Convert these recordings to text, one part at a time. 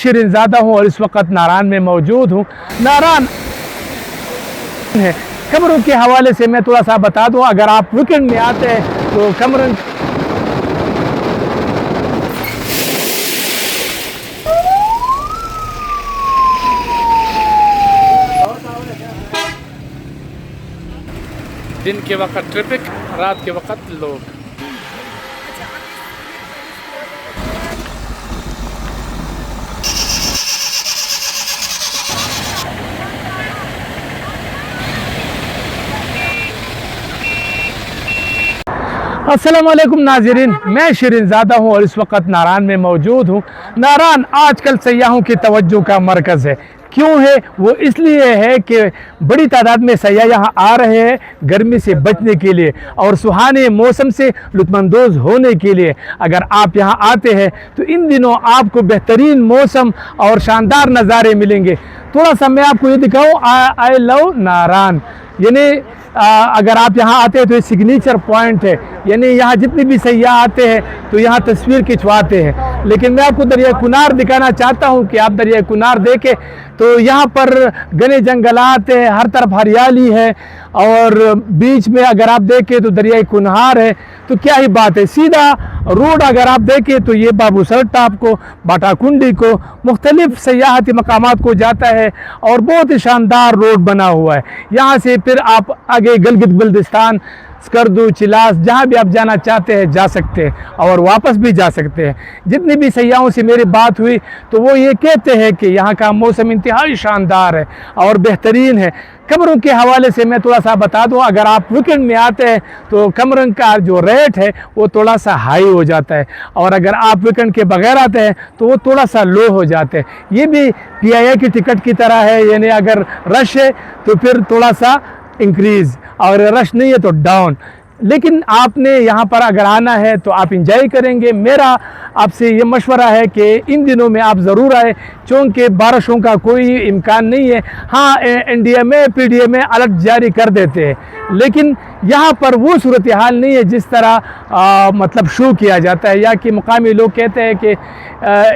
शिरीन ज़्यादा हूँ और इस वक्त नारान में मौजूद हूँ। नारान है कमरों के हवाले से मैं थोड़ा सा बता दूँ, अगर आप वीकेंड में आते हैं तो कमरन दिन के वक्त ट्रैफिक, रात के वक्त लोग। अस्सलामुअलैकुम नाज़रीन, मैं शिरीन ज़्यादा हूँ और इस वक्त नारान में मौजूद हूँ। नारान आजकल सयाहों की तवज्जो का मरकज़ है। क्यों है? वो इसलिए है कि बड़ी तादाद में सयाह यहाँ आ रहे हैं गर्मी से बचने के लिए और सुहाने मौसम से लुत्फ़अंदोज़ होने के लिए। अगर आप यहाँ आते हैं तो इन दिनों आपको बेहतरीन मौसम और शानदार नज़ारे मिलेंगे। थोड़ा सा मैं आपको ये दिखाऊँ, आई लव नारान, यानी अगर आप यहाँ आते हैं तो ये सिग्नेचर पॉइंट है, यानी यहाँ जितने भी सयाह आते हैं तो यहाँ तस्वीर खिंचवाते हैं। लेकिन मैं आपको दरिया कुनार दिखाना चाहता हूँ कि आप दरिया कुनार देखें तो यहाँ पर घने जंगलात है, हर तरफ हरियाली है और बीच में अगर आप देखें तो दरिया कुनहार है। तो क्या ही बात है। सीधा रोड अगर आप देखें तो ये बाबूसर टॉप को, बाटाकुंडी को, मुख्तलिफ सयाहती मकामात को जाता है और बहुत ही शानदार रोड बना हुआ है। यहाँ से फिर आप आगे गिलगित बल्तिस्तान, स्कर्दू, चिलास, जहाँ भी आप जाना चाहते हैं जा सकते हैं और वापस भी जा सकते हैं। जितने भी सयाहों से मेरी बात हुई तो वो ये कहते हैं कि यहाँ का मौसम इंतहाई शानदार है और बेहतरीन है। कमरों के हवाले से मैं थोड़ा सा बता दूँ, अगर आप वीकेंड में आते हैं तो कमरों का जो रेट है वो थोड़ा सा हाई हो जाता है और अगर आप वीकेंड के बगैर आते हैं तो वो थोड़ा सा लो हो जाते हैं। ये भी PIA की टिकट की तरह है, यानी अगर रश है तो फिर थोड़ा सा इंक्रीज़ और रश नहीं है तो डाउन। लेकिन आपने यहाँ पर अगर आना है तो आप इंजॉय करेंगे। मेरा आपसे ये मशवरा है कि इन दिनों में आप ज़रूर आए, चूँकि बारिशों का कोई इम्कान नहीं है। हाँ, NDA में PDA में अलर्ट जारी कर देते हैं, लेकिन यहाँ पर वो सूरत हाल नहीं है जिस तरह मतलब शो किया जाता है, या कि मुकामी लोग कहते हैं कि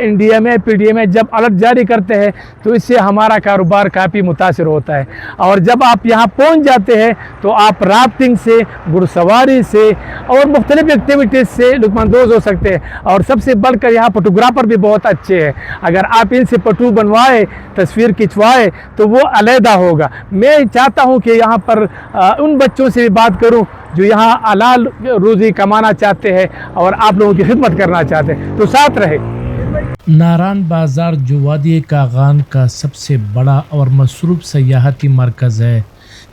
NDA में PDA में जब अलर्ट जारी करते हैं तो इससे हमारा कारोबार काफ़ी मुतासिर होता है। और जब आप यहाँ पहुँच जाते हैं तो आप राफ्टिंग से, घुड़सवारी से और मुख्तलिफ एक्टिविटीज़ से लुत्फ़अंदोज़ हो सकते हैं। और सबसे बढ़कर यहाँ फोटोग्राफ़र भी बहुत अच्छे हैं, अगर आप इनसे फोटो बनवाए, तस्वीर खिंचवाए तो वो अलहदा होगा। मैं चाहता हूँ कि यहाँ पर उन बच्चों से भी बात करूँ जो यहाँ हलाल रोज़ी कमाना चाहते हैं और आप लोगों की खिदमत करना चाहते हैं, तो साथ रहे। नारान बाज़ार जो वादी कागान का सबसे बड़ा और मसरूफ़ सयाहती मरकज़ है।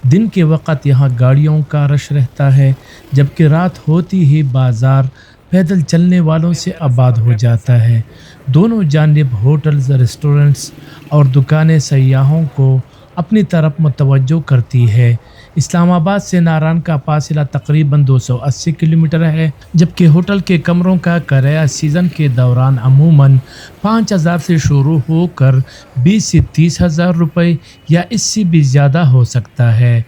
दिन के वक़्त यहाँ गाड़ियों का रश रहता है, जबकि रात होती ही बाज़ार पैदल चलने वालों से आबाद हो जाता है। दोनों जानिब होटल्स, रेस्टोरेंट्स और दुकानें सयाहों को अपनी तरफ मुतवज्जो करती है। इस्लामाबाद से नारान का फासला तकरीबन 280 किलोमीटर है, जबकि होटल के कमरों का किराया सीज़न के दौरान अमूमन 5,000 से शुरू होकर 20 से 30,000 रुपये या इससे भी ज़्यादा हो सकता है।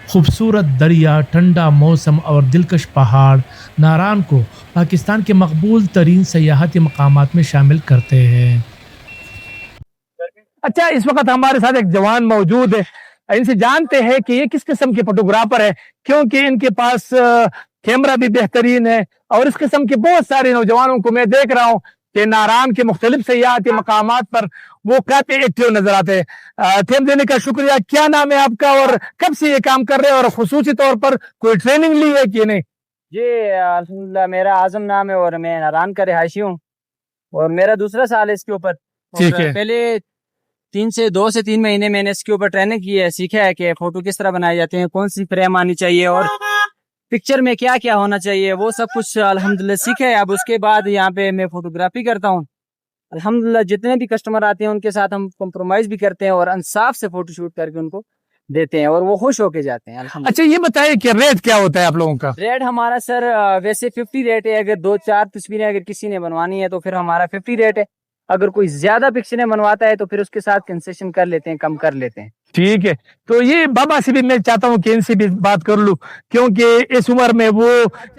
खूबसूरत दरिया, ठंडा मौसम और दिलकश पहाड़ नारान को पाकिस्तान के मकबूल तरीन सयाहती मकामात में शामिल करते हैं। अच्छा, इस वक्त हमारे साथ एक जवान मौजूद है, इनसे जानते हैं कि ये किस किस्म के फोटोग्राफर है, क्योंकि इनके पास कैमरा भी बेहतरीन है और इस किस्म के बहुत सारे नौजवानों को मैं देख रहा हूँ कि नारान के मुख्तलिफ सयाहती मकामात पर वो काफी एक्टिव नजर आते हैं। टाइम देने का शुक्रिया। क्या नाम है आपका और कब से ये काम कर रहे हैं और खुसूसी तौर पर कोई ट्रेनिंग ली है कि नहीं? जी अल्हम्दुलिल्लाह, मेरा आजम नाम है और मैं नारान का रिहायशी हूँ और मेरा दूसरा साल है इसके ऊपर। ठीक है। पहले 2 से 3 महीने मैंने इसके ऊपर ट्रेनिंग की है, सीखा है कि फोटो किस तरह बनाए जाते हैं, कौन सी फ्रेम आनी चाहिए और पिक्चर में क्या क्या होना चाहिए, वो सब कुछ अल्हम्दुलिल्लाह सीखा है। अब उसके बाद यहाँ पे मैं फोटोग्राफी करता हूँ। अल्हम्दुलिल्लाह जितने भी कस्टमर आते हैं उनके साथ हम कॉम्प्रोमाइज भी करते हैं और इंसाफ से फोटो शूट करके उनको देते हैं और वो खुश होके जाते हैं। अच्छा, ये बताइए कि रेट क्या होता है आप लोगों का? रेट हमारा सर वैसे 50 रेट है, अगर 2-4 तस्वीरें अगर किसी ने बनवानी है तो फिर हमारा 50 रेट है। अगर कोई ज्यादा पिक्चरें बनवाता है तो फिर उसके साथ कंसेशन कर लेते हैं, कम कर लेते हैं। ठीक है, तो ये बाबा से भी मैं चाहता हूँ कि इनसे भी बात कर लूं, क्योंकि इस उम्र में वो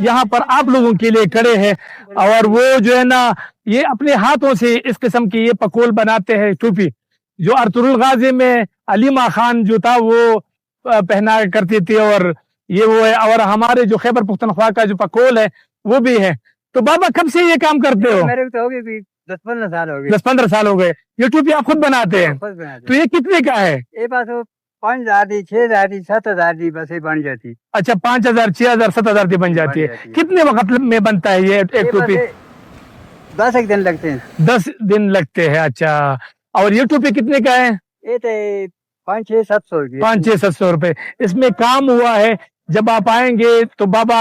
यहाँ पर आप लोगों के लिए खड़े हैं और वो जो है ना ये अपने हाथों से इस किस्म की ये पकोल बनाते हैं। टोपी जो अर्तुगरुल गाजी में अलीमा खान जो था वो पहना करती थी, और ये वो है, और हमारे जो खैबर पुख्तनख्वा का जो पकोल है वो भी है। तो बाबा कब से ये काम करते हो? मेरे को तो हो गए 10-15 साल हो गए। 10-15 साल हो गए। ये टोपी आप खुद बनाते हैं? खुद बनाते तो ये कितने का है? ये पास 5,000 दी, 6,000 दी, 7,000 दी, बस ये बन जाती। अच्छा, 5,000, 6,000, 7,000 की बन जाती है। कितने वक्त में बनता है ये एक टोपी? 10 एक दिन लगते हैं। 10 दिन लगते हैं। अच्छा, और ये टोपी कितने का है? ये तो 500-600-700 रुपये। 500-700 रुपए इसमें काम हुआ है। जब आप आएंगे तो बाबा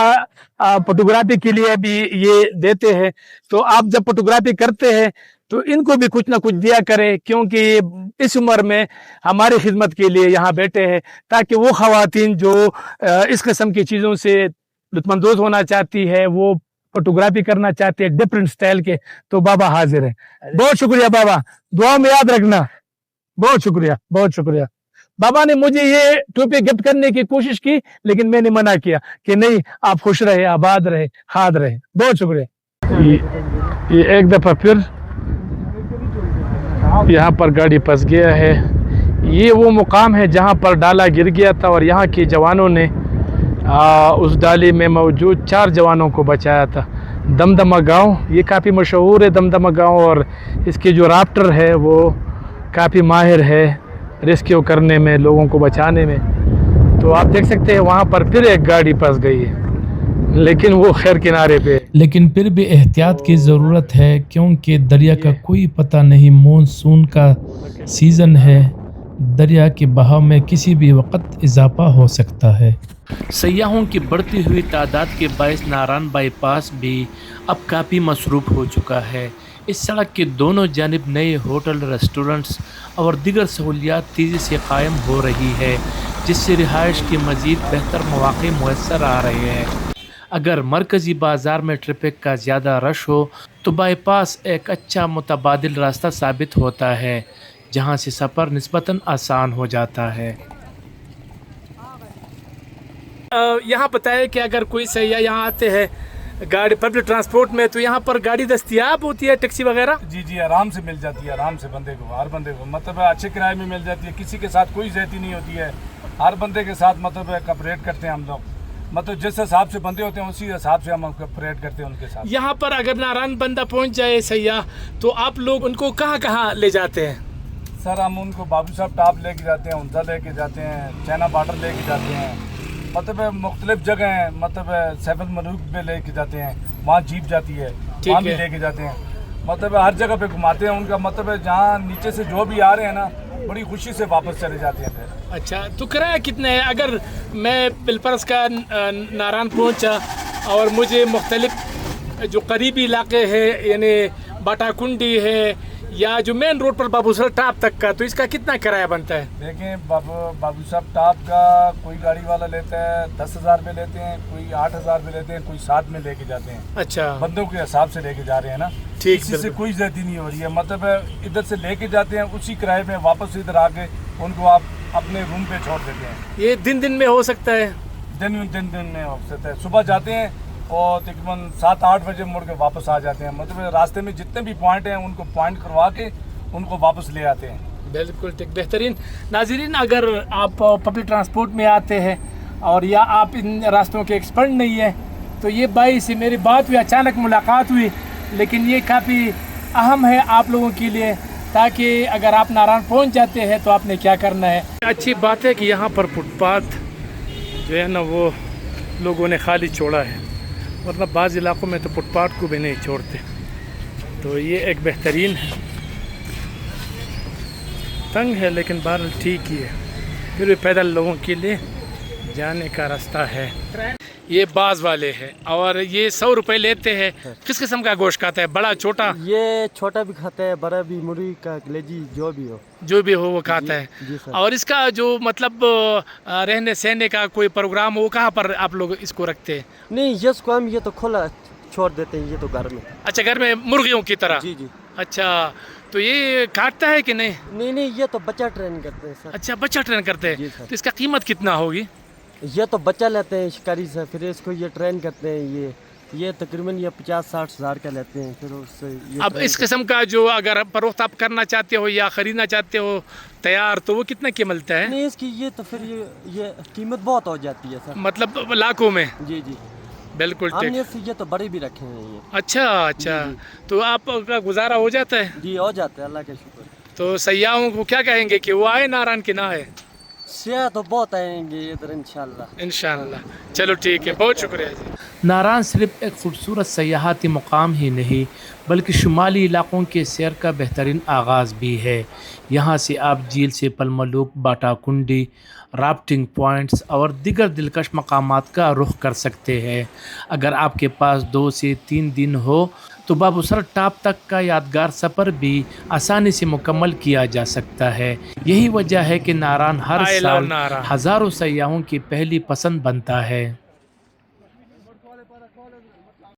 फोटोग्राफी के लिए भी ये देते हैं, तो आप जब फोटोग्राफी करते हैं तो इनको भी कुछ ना कुछ दिया करें, क्योंकि इस उम्र में हमारी खिदमत के लिए यहाँ बैठे हैं, ताकि वो खवातीन जो इस किस्म की चीज़ों से लुत्फानंदोज होना चाहती है, वो फोटोग्राफी करना चाहते हैं डिफरेंट स्टाइल के, तो बाबा हाजिर है। बहुत शुक्रिया बाबा, दुआ में याद रखना। बहुत शुक्रिया, बहुत शुक्रिया। बाबा ने मुझे ये टोपी गिफ्ट करने की कोशिश की, लेकिन मैंने मना किया कि नहीं, आप खुश रहे, आबाद रहे, खाद रहे। बहुत शुक्रिया। ये एक दफा फिर यहाँ पर गाड़ी फंस गया है। ये वो मुकाम है जहाँ पर डाला गिर गया था और यहाँ के जवानों ने उस डाली में मौजूद 4 जवानों को बचाया था। दमदमा गांव ये काफ़ी मशहूर है, दमदमा गांव, और इसके जो राफ्टर है वो काफ़ी माहिर है रेस्क्यू करने में, लोगों को बचाने में। तो आप देख सकते हैं वहाँ पर फिर एक गाड़ी फंस गई है, लेकिन वो खैर किनारे पे। लेकिन फिर भी एहतियात की ज़रूरत है, क्योंकि दरिया का कोई पता नहीं, मानसून का सीज़न है, दरिया के बहाव में किसी भी वक्त इजाफा हो सकता है। सयाहों की बढ़ती हुई तादाद के बायस नारान बाईपास भी अब काफ़ी मसरूफ़ हो चुका है। इस सड़क के दोनों जानिब नए होटल, रेस्टोरेंट्स और दीगर सहूलियात तेज़ी से कायम हो रही है, जिससे रिहाइश के मज़ीद बेहतर मौक़े मुयस्सर आ रहे हैं। अगर मरकज़ी बाज़ार में ट्रैफिक का ज़्यादा रश हो तो बाईपास एक अच्छा मुतबादिल रास्ता साबित होता है, जहाँ से सफ़र निस्बतन आसान हो जाता है। यहाँ बताया कि अगर कोई सयाह यहाँ आते हैं गाड़ी पब्लिक ट्रांसपोर्ट में, तो यहाँ पर गाड़ी दस्तयाब होती है, टैक्सी वगैरह? जी, आराम से मिल जाती है, आराम से बंदे को, हर बंदे को मतलब अच्छे किराए में मिल जाती है। किसी के साथ कोई ज़्यादती नहीं होती है, हर बंदे के साथ मतलब कॉपरेट करते हैं हम लोग। मतलब जिस हिसाब से बंदे होते हैं उसी हिसाब से हम कॉपरेट करते हैं उनके साथ। यहाँ पर अगर नारायण बंदा पहुँच जाए सयाह, तो आप लोग उनको कहाँ कहाँ ले जाते हैं? सर हम उनको बाबू साहब टॉप लेके जाते हैं, उनसा लेके जाते हैं, चाइना बॉर्डर लेके जाते हैं, मतलब मुख्तलिफ जगह हैं, मतलब सैफल मलूक पे लेके जाते हैं, वहाँ जीप जाती है, वहाँ भी लेके जाते हैं, मतलब हर जगह पे घुमाते हैं उनका। मतलब जहाँ नीचे से जो भी आ रहे हैं ना, बड़ी खुशी से वापस चले जाते हैं फिर। अच्छा, तो किराया कितना है? अगर मैं बिलफर्ज का नारायण पहुँचा और मुझे मुख्तलिफ जो करीबी इलाके हैं, यानी बाटाकुंडी है या जो मेन रोड पर बाबू साहब टॉप तक का, तो इसका कितना किराया बनता है? देखें बाबू साहब टॉप का कोई गाड़ी वाला लेता है 10,000 रुपये लेते हैं, कोई 8,000 रुपये लेते हैं, कोई 7 में लेके जाते हैं। अच्छा, बंदों के हिसाब से लेके जा रहे हैं ना। ठीक, किसी से कोई ज्यादती नहीं हो रही है, मतलब इधर से लेके जाते हैं, उसी किराए में वापस इधर आके उनको आप अपने रूम पे छोड़ देते हैं। ये दिन में हो सकता है? दिन में हो सकता है। सुबह जाते हैं और तकरीबन 7-8 बजे मुड़ के वापस आ जाते हैं। मतलब रास्ते में जितने भी पॉइंट हैं उनको पॉइंट करवा के उनको वापस ले आते हैं। बिल्कुल ठीक, बेहतरीन। नाज़रीन, अगर आप पब्लिक ट्रांसपोर्ट में आते हैं और या आप इन रास्तों के एक्सपर्ट नहीं है, तो ये भाई से मेरी बात हुई, अचानक मुलाकात हुई, लेकिन ये काफ़ी अहम है आप लोगों के लिए, ताकि अगर आप नारायण पहुंच जाते हैं तो आपने क्या करना है। अच्छी बात है कि यहाँ पर फुटपाथ जो है ना वो लोगों ने खाली छोड़ा है, वरना बाज़ इलाक़ों में तो फुटपाथ को भी नहीं छोड़ते। तो ये एक बेहतरीन है, तंग है लेकिन बहरहाल ठीक ही है, फिर भी पैदल लोगों के लिए जाने का रास्ता है। ये बाज वाले हैं और ये 100 रुपये लेते हैं। किस किस्म का गोश्त खाता है? बड़ा, छोटा? ये छोटा भी खाता है, बड़ा भी, मुर्गी का, कलेजी, जो भी हो वो खाता है। जी सर। और इसका जो मतलब रहने सहने का कोई प्रोग्राम हो, कहाँ पर आप लोग इसको रखते हैं? नहीं, इसको हम ये तो खुला छोड़ देते हैं, ये तो घर में। अच्छा, घर में मुर्गियों की तरह? जी। अच्छा, तो ये काटता है कि नहीं? नहीं, ये तो बच्चा ट्रेन करते हैं सर। अच्छा, बच्चा ट्रेन करते जी हैं, सर। तो इसका कीमत कितना होगी? ये तो बच्चा लेते हैं शिकारी से, फिर इसको ये ट्रेन करते हैं। ये तकरीबन ये 50-60 हज़ार का लेते हैं, फिर उससे ये अब ट्रेन इस किस्म का जो अगर फरोख्त आप करना चाहते हो या ख़रीदना चाहते हो तैयार, तो वो कितने की मिलता है? नहीं, इसकी ये तो फिर ये कीमत बहुत हो जाती है सर। मतलब लाखों में? जी, बिल्कुल ठीक। हमने से ये तो बड़े भी रखे हैं ये। अच्छा, तो आपका गुजारा हो जाता है? जी, हो जाता है, अल्लाह का शुक्र। तो सयाहों को क्या कहेंगे कि वो आए नारायण की ना आए? सियाह तो बहुत आएंगे इधर इंशाल्लाह। इंशाअल्लाह। चलो ठीक है, बहुत शुक्रिया जी। नारान सिर्फ एक खूबसूरत सयाहती मुकाम ही नहीं बल्कि शुमाली इलाक़ों के सैर का बेहतरीन आगाज़ भी है। यहाँ से आप झील से पलमलुक, बाटाकुंडी, राफ्टिंग पॉइंट्स और दीगर दिलकश मकामात का रुख कर सकते हैं। अगर आपके पास 2 से 3 दिन हो तो बाबूसर टॉप तक का यादगार सफ़र भी आसानी से मुकम्मल किया जा सकता है। यही वजह है कि नारान हर I love साल नारान। हज़ारों सयाहों की पहली पसंद बनता है।